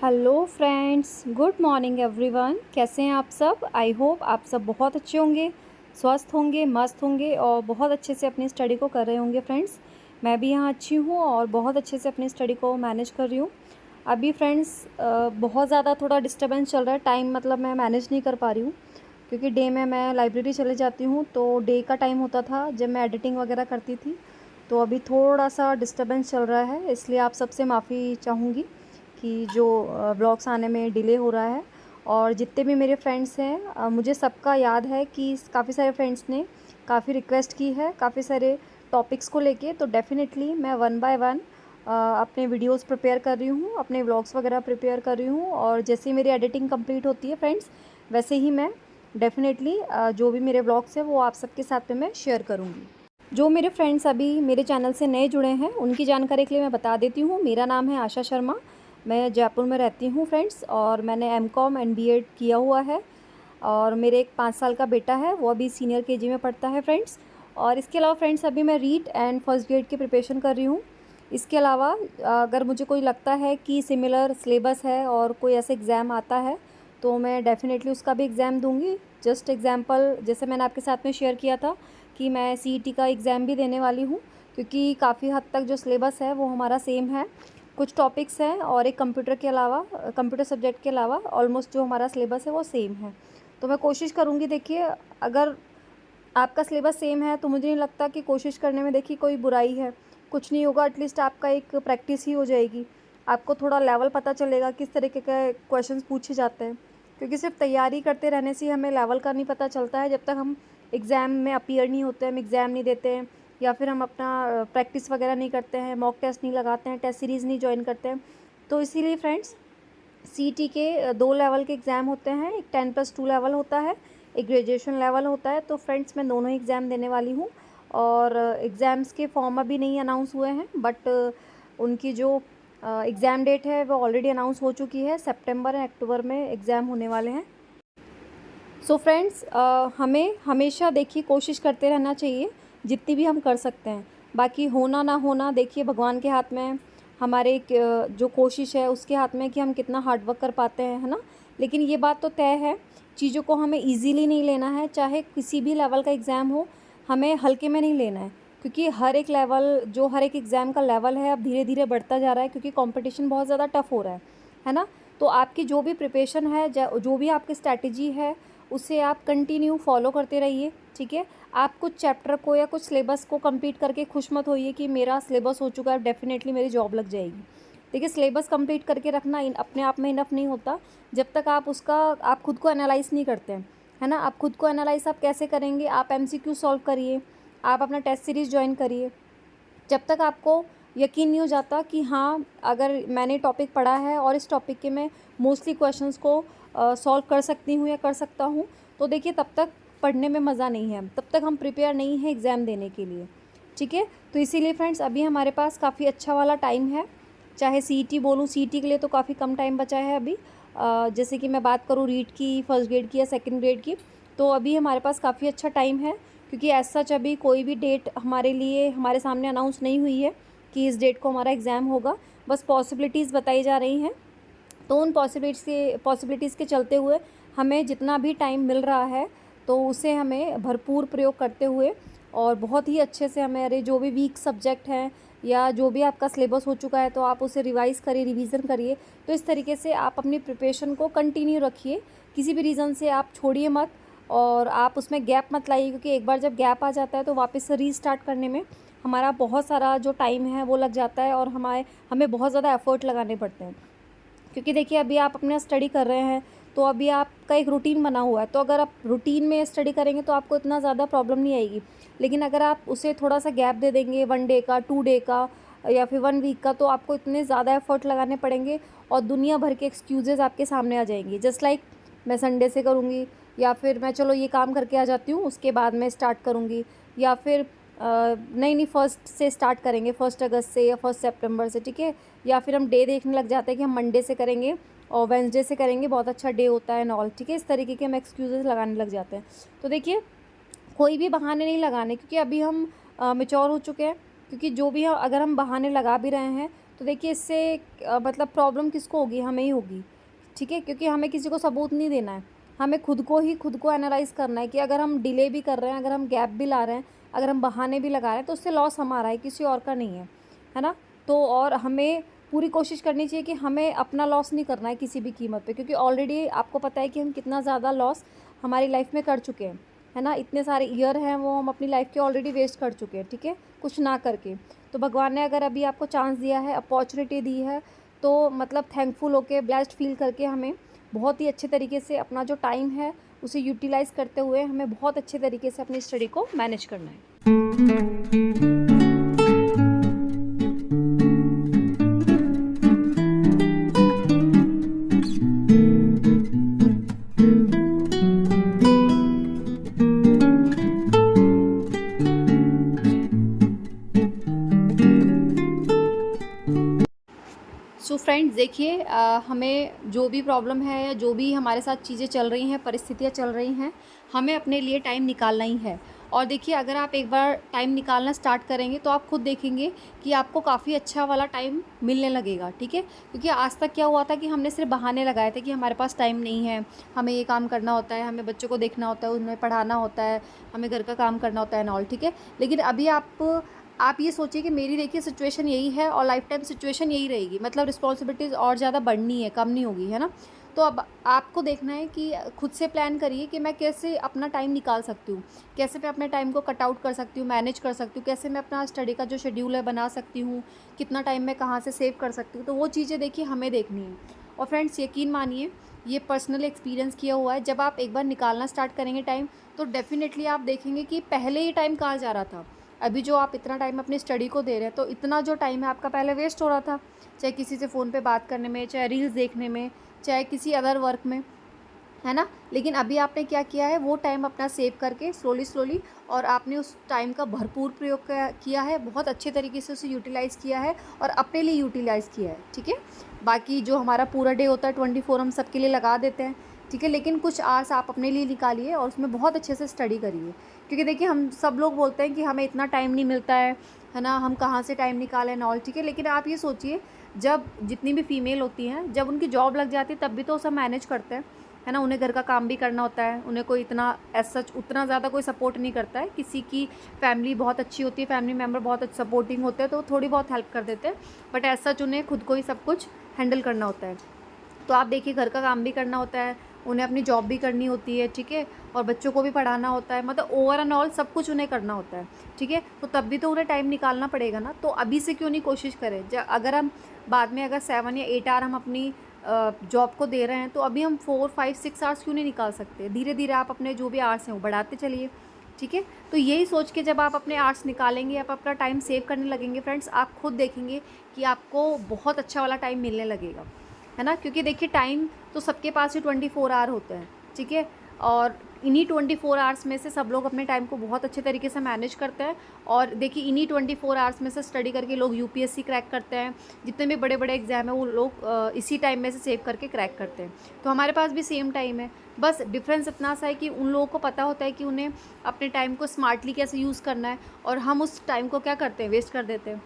Hello friends, good morning everyone. कैसे हैं आप सब? आई होप आप सब बहुत अच्छे होंगे, स्वस्थ होंगे, मस्त होंगे और बहुत अच्छे से अपनी स्टडी को कर रहे होंगे। फ्रेंड्स, मैं भी यहाँ अच्छी हूँ और बहुत अच्छे से अपनी स्टडी को मैनेज कर रही हूँ। अभी फ्रेंड्स बहुत ज़्यादा थोड़ा डिस्टर्बेंस चल रहा है, टाइम मतलब मैं मैनेज नहीं कर पा रही हूँ क्योंकि डे में मैं लाइब्रेरी चले जाती हूँ तो डे का टाइम होता था जब मैं एडिटिंग वगैरह करती थी। तो अभी थोड़ा सा डिस्टर्बेंस चल रहा है, इसलिए आप सबसे माफ़ी चाहूँगी कि जो व्लॉग्स आने में डिले हो रहा है। और जितने भी मेरे फ्रेंड्स हैं, मुझे सबका याद है कि काफ़ी सारे फ्रेंड्स ने काफ़ी रिक्वेस्ट की है काफ़ी सारे टॉपिक्स को लेके, तो डेफ़िनेटली मैं वन बाय वन अपने वीडियोस प्रिपेयर कर रही हूँ, अपने व्लॉग्स वगैरह प्रिपेयर कर रही हूँ। और जैसे ही मेरी एडिटिंग कंप्लीट होती है फ्रेंड्स, वैसे ही मैं डेफ़िनेटली जो भी मेरे व्लॉग्स हैं वो आप सबके साथ में मैं शेयर करूँगी। जो मेरे फ्रेंड्स अभी मेरे चैनल से नए जुड़े हैं उनकी जानकारी के लिए मैं बता देती हूँ, मेरा नाम है आशा शर्मा। मैं जयपुर में रहती हूँ फ्रेंड्स, और मैंने एमकॉम एंड बीएड किया हुआ है। और मेरे एक 5 साल का बेटा है, वो अभी सीनियर केजी में पढ़ता है फ्रेंड्स। और इसके अलावा फ्रेंड्स अभी मैं रीट एंड फर्स्ट ग्रेड की प्रिपरेशन कर रही हूँ। इसके अलावा अगर मुझे कोई लगता है कि सिमिलर सिलेबस है और कोई ऐसा एग्ज़ाम आता है तो मैं डेफ़िनेटली उसका भी एग्ज़ाम दूँगी। जस्ट एग्ज़ाम्पल, जैसे मैंने आपके साथ में शेयर किया था कि मैं सीईटी का एग्ज़ाम भी देने वाली हूँ, क्योंकि काफ़ी हद तक जो सिलेबस है वो हमारा सेम है। कुछ टॉपिक्स हैं और एक कंप्यूटर के अलावा, कंप्यूटर सब्जेक्ट के अलावा ऑलमोस्ट जो हमारा सिलेबस है वो सेम है। तो मैं कोशिश करूँगी, देखिए अगर आपका सिलेबस सेम है तो मुझे नहीं लगता कि कोशिश करने में देखिए कोई बुराई है। कुछ नहीं होगा, एटलीस्ट आपका एक प्रैक्टिस ही हो जाएगी। आपको थोड़ा लेवल पता चलेगा किस तरीके के क्वेश्चंस पूछे जाते हैं, क्योंकि सिर्फ तैयारी करते रहने से हमें लेवल का नहीं पता चलता है। जब तक हम एग्ज़ाम में अपीयर नहीं होते हैं, हम एग्ज़ाम नहीं देते हैं, या फिर हम अपना प्रैक्टिस वगैरह नहीं करते हैं, मॉक टेस्ट नहीं लगाते हैं, टेस्ट सीरीज़ नहीं ज्वाइन करते हैं। तो इसीलिए फ्रेंड्स सीईटी के 2 लेवल के एग्ज़ाम होते हैं, एक 10+2 लेवल होता है, एक ग्रेजुएशन लेवल होता है। तो फ्रेंड्स मैं दोनों ही एग्ज़ाम देने वाली हूँ। और एग्ज़ाम्स के फॉर्म अभी नहीं अनाउंस हुए हैं, बट उनकी जो एग्ज़ाम डेट है वो ऑलरेडी अनाउंस हो चुकी है। सितंबर एंड अक्टूबर में एग्ज़ाम होने वाले हैं। सो फ्रेंड्स हमें हमेशा देखिए कोशिश करते रहना चाहिए जितनी भी हम कर सकते हैं। बाकी होना ना होना देखिए भगवान के हाथ में है, हमारे जो कोशिश है उसके हाथ में कि हम कितना हार्ड वर्क कर पाते हैं, है ना। लेकिन ये बात तो तय है, चीज़ों को हमें इजीली नहीं लेना है, चाहे किसी भी लेवल का एग्ज़ाम हो, हमें हल्के में नहीं लेना है। क्योंकि हर एक लेवल, जो हर एक एग्ज़ाम का लेवल है अब धीरे धीरे बढ़ता जा रहा है, क्योंकि कंपटीशन बहुत ज़्यादा टफ हो रहा है ना। तो आपकी जो भी प्रिपरेशन है, जो भी आपकी स्ट्रैटेजी है, उसे आप कंटिन्यू फॉलो करते रहिए, ठीक है। आप कुछ चैप्टर को या कुछ सिलेबस को कंप्लीट करके खुश मत होइए कि मेरा सिलेबस हो चुका है, डेफिनेटली मेरी जॉब लग जाएगी। देखिए सिलेबस कंप्लीट करके रखना अपने आप में इनफ नहीं होता, जब तक आप उसका आप खुद को एनालाइज नहीं करते हैं, है ना। आप खुद को एनालाइज आप कैसे करेंगे? आप एमसीक्यू सॉल्व करिए, आप अपना टेस्ट सीरीज़ ज्वाइन करिए। जब तक आपको यकीन नहीं हो जाता कि हाँ, अगर मैंने टॉपिक पढ़ा है और इस टॉपिक के मैं मोस्टली क्वेश्चंस को सॉल्व कर सकती हूँ या कर सकता हूँ, तो देखिए तब तक पढ़ने में मज़ा नहीं है, तब तक हम प्रिपेयर नहीं हैं एग्ज़ाम देने के लिए, ठीक है। तो इसीलिए फ्रेंड्स अभी हमारे पास काफ़ी अच्छा वाला टाइम है। चाहे सीईटी बोलूँ, सीईटी के लिए तो काफ़ी कम टाइम बचा है अभी। जैसे कि मैं बात करूँ रीट की, फर्स्ट ग्रेड की या सेकंड ग्रेड की, तो अभी हमारे पास काफ़ी अच्छा टाइम है, क्योंकि एज सच अभी कोई भी डेट हमारे लिए हमारे सामने अनाउंस नहीं हुई है कि इस डेट को हमारा एग्ज़ाम होगा। बस पॉसिबिलिटीज़ बताई जा रही हैं। तो उन पॉसिबिलिटीज़ के चलते हुए हमें जितना भी टाइम मिल रहा है तो उसे हमें भरपूर प्रयोग करते हुए और बहुत ही अच्छे से हमारे जो भी वीक सब्जेक्ट हैं या जो भी आपका सिलेबस हो चुका है तो आप उसे रिवाइज़ करिए, रिवीजन करिए। तो इस तरीके से आप अपनी प्रिपरेशन को कंटिन्यू रखिए, किसी भी रीज़न से आप छोड़िए मत और आप उसमें गैप मत लाइए, क्योंकि एक बार जब गैप आ जाता है तो वापस से रीस्टार्ट करने में हमारा बहुत सारा जो टाइम है वो लग जाता है और हमें बहुत ज़्यादा एफ़र्ट लगाने पड़ते हैं। क्योंकि देखिए अभी आप अपना स्टडी कर रहे हैं तो अभी आपका एक रूटीन बना हुआ है, तो अगर आप रूटीन में स्टडी करेंगे तो आपको इतना ज़्यादा प्रॉब्लम नहीं आएगी। लेकिन अगर आप उसे थोड़ा सा गैप दे देंगे, 1 डे का, 2 डे का या फिर 1 वीक का, तो आपको इतने ज़्यादा एफर्ट लगाने पड़ेंगे और दुनिया भर के एक्सक्यूज़ेज़ आपके सामने आ जाएंगी। जस्ट लाइक मैं संडे से करूँगी, या फिर मैं चलो ये काम करके आ जाती हूँ उसके बाद मैं स्टार्ट करूँगी, या फिर नहीं नहीं फर्स्ट से स्टार्ट करेंगे, 1 अगस्त से या 1 सितंबर से, ठीक है। या फिर हम डे देखने लग जाते हैं कि हम मंडे से करेंगे और वेडनेसडे से करेंगे, बहुत अच्छा डे होता है एंड ऑल, ठीक है। इस तरीके के हम एक्सक्यूज़ेस लगाने लग जाते हैं। तो देखिए कोई भी बहाने नहीं लगाने, क्योंकि अभी हम मैच्योर हो चुके हैं। क्योंकि जो भी अगर हम बहाने लगा भी रहे हैं तो देखिए इससे मतलब प्रॉब्लम किसको होगी, हमें ही होगी, ठीक है, क्योंकि हमें किसी को सबूत नहीं देना है, हमें खुद को एनालाइज़ करना है कि अगर हम डिले भी कर रहे हैं, अगर हम गैप भी ला रहे हैं, अगर हम बहाने भी लगा रहे हैं, तो उससे लॉस हमारा है, किसी और का नहीं है ना। तो और हमें पूरी कोशिश करनी चाहिए कि हमें अपना लॉस नहीं करना है किसी भी कीमत पे, क्योंकि ऑलरेडी आपको पता है कि हम कितना ज़्यादा लॉस हमारी लाइफ में कर चुके हैं, है ना। इतने सारे ईयर हैं वो हम अपनी लाइफ के ऑलरेडी वेस्ट कर चुके हैं, ठीक है, कुछ ना करके। तो भगवान ने अगर अभी आपको चांस दिया है, अपॉर्चुनिटी दी है, तो मतलब थैंकफुल होके, ब्लेस्ड फील करके हमें बहुत ही अच्छे तरीके से अपना जो टाइम है उसे यूटिलाइज़ करते हुए हमें बहुत अच्छे तरीके से अपनी स्टडी को मैनेज करना है। सो फ्रेंड्स देखिए, हमें जो भी प्रॉब्लम है या जो भी हमारे साथ चीज़ें चल रही हैं, परिस्थितियाँ चल रही हैं, हमें अपने लिए टाइम निकालना ही है। और देखिए अगर आप एक बार टाइम निकालना स्टार्ट करेंगे तो आप खुद देखेंगे कि आपको काफ़ी अच्छा वाला टाइम मिलने लगेगा, ठीक है। क्योंकि आज तक क्या हुआ था कि हमने सिर्फ बहाने लगाए थे कि हमारे पास टाइम नहीं है, हमें ये काम करना होता है, हमें बच्चों को देखना होता है, उन्हें पढ़ाना होता है, हमें घर का काम करना होता है एंड ऑल, ठीक है। लेकिन अभी आप ये सोचिए कि मेरी देखिए सिचुएशन यही है और लाइफ टाइम सिचुएशन यही रहेगी, मतलब रिस्पॉन्सिबिलिटीज़ और ज़्यादा बढ़नी है, कम नहीं होगी, है ना। तो अब आपको देखना है कि खुद से प्लान करिए कि मैं कैसे अपना टाइम निकाल सकती हूँ, कैसे मैं अपने टाइम को कट आउट कर सकती हूँ, मैनेज कर सकती हूँ, कैसे मैं अपना स्टडी का जो शेड्यूल है बना सकती हूँ, कितना टाइम मैं कहाँ से सेव कर सकती हूँ। तो वो चीज़ें देखिए हमें देखनी है। और फ्रेंड्स यकीन मानिए, ये पर्सनल एक्सपीरियंस किया हुआ है, जब आप एक बार निकालना स्टार्ट करेंगे टाइम, तो डेफिनेटली आप देखेंगे कि पहले ही टाइम कहाँ जा रहा था। अभी जो आप इतना टाइम अपनी स्टडी को दे रहे हैं, तो इतना जो टाइम है आपका पहले वेस्ट हो रहा था, चाहे किसी से फ़ोन पे बात करने में, चाहे रील्स देखने में, चाहे किसी अदर वर्क में, है ना। लेकिन अभी आपने क्या किया है, वो टाइम अपना सेव करके स्लोली और आपने उस टाइम का भरपूर प्रयोग किया है, बहुत अच्छे तरीके से उसे यूटिलाइज़ किया है और अपने लिए यूटिलाइज़ किया है, ठीक है। बाकी जो हमारा पूरा डे होता है 24 हम सबके लिए लगा देते हैं, ठीक है, लेकिन कुछ आवर्स आप अपने लिए निकालिए और उसमें बहुत अच्छे से स्टडी करिए। क्योंकि देखिए हम सब लोग बोलते हैं कि हमें इतना टाइम नहीं मिलता है ना, हम कहाँ से टाइम निकालें एंड ऑल, ठीक है। लेकिन आप ये सोचिए, जब जितनी भी फीमेल होती हैं, जब उनकी जॉब लग जाती है तब भी तो सब मैनेज करते हैं, है ना। उन्हें घर का काम भी करना होता है, उन्हें कोई इतना एज सच उतना ज़्यादा कोई सपोर्ट नहीं करता है। किसी की फैमिली बहुत अच्छी होती है, फैमिली मेम्बर बहुत सपोर्टिंग होते हैं, तो थोड़ी बहुत हेल्प कर देते हैं, बट एज सच उन्हें खुद को ही सब कुछ हैंडल करना होता है। तो आप देखिए घर का काम भी करना होता है, उन्हें अपनी जॉब भी करनी होती है, ठीक है, और बच्चों को भी पढ़ाना होता है, मतलब ओवर एंड ऑल सब कुछ उन्हें करना होता है, ठीक है। तो तब भी तो उन्हें टाइम निकालना पड़ेगा ना। तो अभी से क्यों नहीं कोशिश करें, अगर हम बाद में अगर 7 या 8 आवर हम अपनी जॉब को दे रहे हैं, तो अभी हम 4, 5, 6 आवर्स क्यों नहीं निकाल सकते। धीरे धीरे आप अपने जो भी आवर्स हैं वो बढ़ाते चलिए, ठीक है। तो यही सोच के जब आप अपने आवर्स निकालेंगे, आप अपना टाइम सेव करने लगेंगे फ्रेंड्स, आप खुद देखेंगे कि आपको बहुत अच्छा वाला टाइम मिलने लगेगा, है ना। क्योंकि देखिए टाइम तो सबके पास ही 24 आवर होते हैं, ठीक है। और इन्हीं 24 आवर्स में से सब लोग अपने टाइम को बहुत अच्छे तरीके से मैनेज करते हैं। और देखिए इन्हीं 24 आवर्स में से स्टडी करके लोग यूपीएससी क्रैक करते हैं, जितने भी बड़े बड़े एग्जाम है वो लोग इसी टाइम में से सेव करके क्रैक करते हैं। तो हमारे पास भी सेम टाइम है, बस डिफरेंस इतना सा है कि उन लोगों को पता होता है कि उन्हें अपने टाइम को स्मार्टली कैसे यूज़ करना है, और हम उस टाइम को क्या करते हैं, वेस्ट कर देते हैं।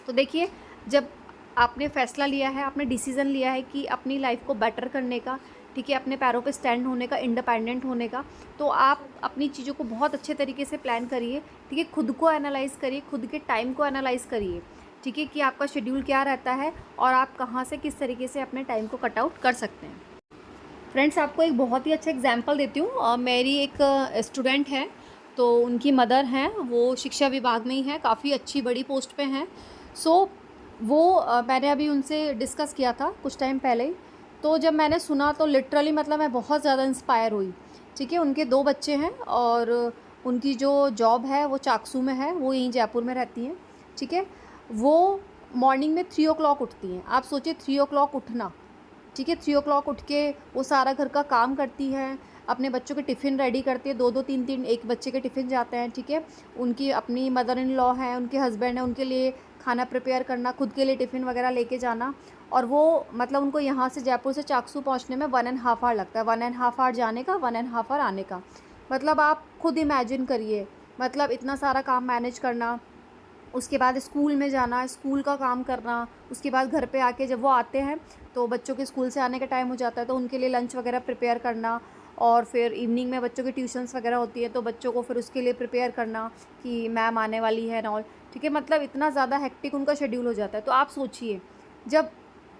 तो देखिए जब आपने फ़ैसला लिया है, आपने डिसीज़न लिया है कि अपनी लाइफ को बेटर करने का, ठीक है, अपने पैरों पे स्टैंड होने का, इंडिपेंडेंट होने का, तो आप अपनी चीज़ों को बहुत अच्छे तरीके से प्लान करिए, ठीक है। खुद को एनालाइज़ करिए, खुद के टाइम को एनालाइज़ करिए, ठीक है, कि आपका शेड्यूल क्या रहता है और आप कहाँ से किस तरीके से अपने टाइम को कट आउट कर सकते हैं। फ्रेंड्स आपको एक बहुत ही अच्छा एग्जाम्पल देती हूँ। मेरी एक स्टूडेंट है, तो उनकी मदर हैं, वो शिक्षा विभाग में ही हैं, काफ़ी अच्छी बड़ी पोस्ट पे हैं। सो वो मैंने अभी उनसे डिस्कस किया था कुछ टाइम पहले ही, तो जब मैंने सुना तो लिटरली मतलब मैं बहुत ज़्यादा इंस्पायर हुई, ठीक है। उनके 2 बच्चे हैं और उनकी जो जॉब है वो चाकसू में है, वो यहीं जयपुर में रहती हैं, ठीक है। वो मॉर्निंग में 3 o'clock उठती हैं। आप सोचिए 3 o'clock उठना, ठीक है। 3 o'clock उठ के वो सारा घर का काम करती हैं, अपने बच्चों के टिफ़िन रेडी करती है, 2-2 3-3 एक बच्चे के टिफ़िन जाते हैं, ठीक है। उनकी अपनी मदर इन लॉ हैं, उनके हस्बैंड हैं, उनके लिए खाना प्रिपेयर करना, खुद के लिए टिफ़िन वगैरह लेके जाना। और वो मतलब उनको यहाँ से जयपुर से चाकसू पहुँचने में 1.5 आवर लगता है, 1.5 आवर जाने का, 1.5 आवर आने का। मतलब आप खुद इमेजिन करिए, मतलब इतना सारा काम मैनेज करना, उसके बाद स्कूल में जाना, स्कूल का काम करना, उसके बाद घर पे आके जब वो आते हैं तो बच्चों के स्कूल से आने का टाइम हो जाता है, तो उनके लिए लंच वगैरह प्रिपेयर करना, और फिर इवनिंग में बच्चों की ट्यूशन्स वगैरह होती है तो बच्चों को फिर उसके लिए प्रिपेयर करना कि मैम आने वाली है एंड ऑल। ठीक है, मतलब इतना ज़्यादा हेक्टिक उनका शेड्यूल हो जाता है। तो आप सोचिए, जब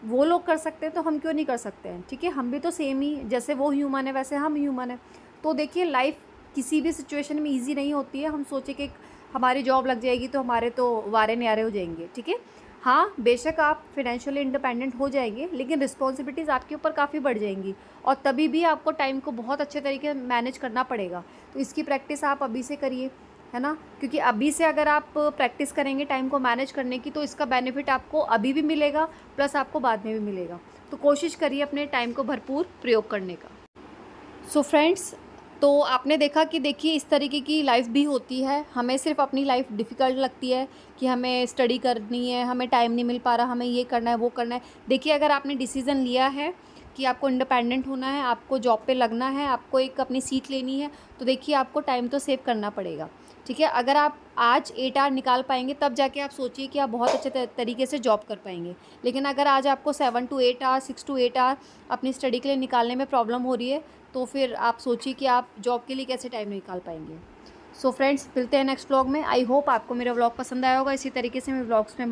वो लोग कर सकते हैं तो हम क्यों नहीं कर सकते हैं। ठीक है, हम भी तो सेम ही, जैसे वो ह्यूमन है वैसे हम ह्यूमन है। तो देखिए, लाइफ किसी भी सिचुएशन में ईजी नहीं होती है। हम सोचे कि हमारी जॉब लग जाएगी तो हमारे तो वारे न्यारे हो जाएंगे। ठीक है, हाँ बेशक आप फिनेंशियली इंडिपेंडेंट हो जाएंगे, लेकिन रिस्पॉन्सिबिलिटीज़ आपके ऊपर काफ़ी बढ़ जाएंगी, और तभी भी आपको टाइम को बहुत अच्छे तरीके से मैनेज करना पड़ेगा। तो इसकी प्रैक्टिस आप अभी से करिए, है ना, क्योंकि अभी से अगर आप प्रैक्टिस करेंगे टाइम को मैनेज करने की, तो इसका बेनिफिट आपको अभी भी मिलेगा, प्लस आपको बाद में भी मिलेगा। तो कोशिश करिए अपने टाइम को भरपूर प्रयोग करने का। सो फ्रेंड्स, तो आपने देखा कि देखिए इस तरीके की लाइफ भी होती है। हमें सिर्फ अपनी लाइफ डिफ़िकल्ट लगती है कि हमें स्टडी करनी है, हमें टाइम नहीं मिल पा रहा, हमें ये करना है वो करना है। देखिए, अगर आपने डिसीज़न लिया है कि आपको इंडिपेंडेंट होना है, आपको जॉब पे लगना है, आपको एक अपनी सीट लेनी है, तो देखिए आपको टाइम तो सेव करना पड़ेगा। ठीक है, अगर आप आज 8 आवर निकाल पाएंगे तब जाके आप सोचिए कि आप बहुत अच्छे तरीके से जॉब कर पाएंगे। लेकिन अगर आज आपको 7 to 8 आवर, 6 to 8 आवर अपनी स्टडी के लिए निकालने में प्रॉब्लम हो रही है, तो फिर आप सोचिए कि आप जॉब के लिए कैसे टाइम निकाल पाएंगे। सो फ्रेंड्स, मिलते हैं नेक्स्ट व्लॉग में। आई होप आपको मेरा व्लॉग पसंद आया होगा। इसी तरीके से मैं व्लॉग्स में बने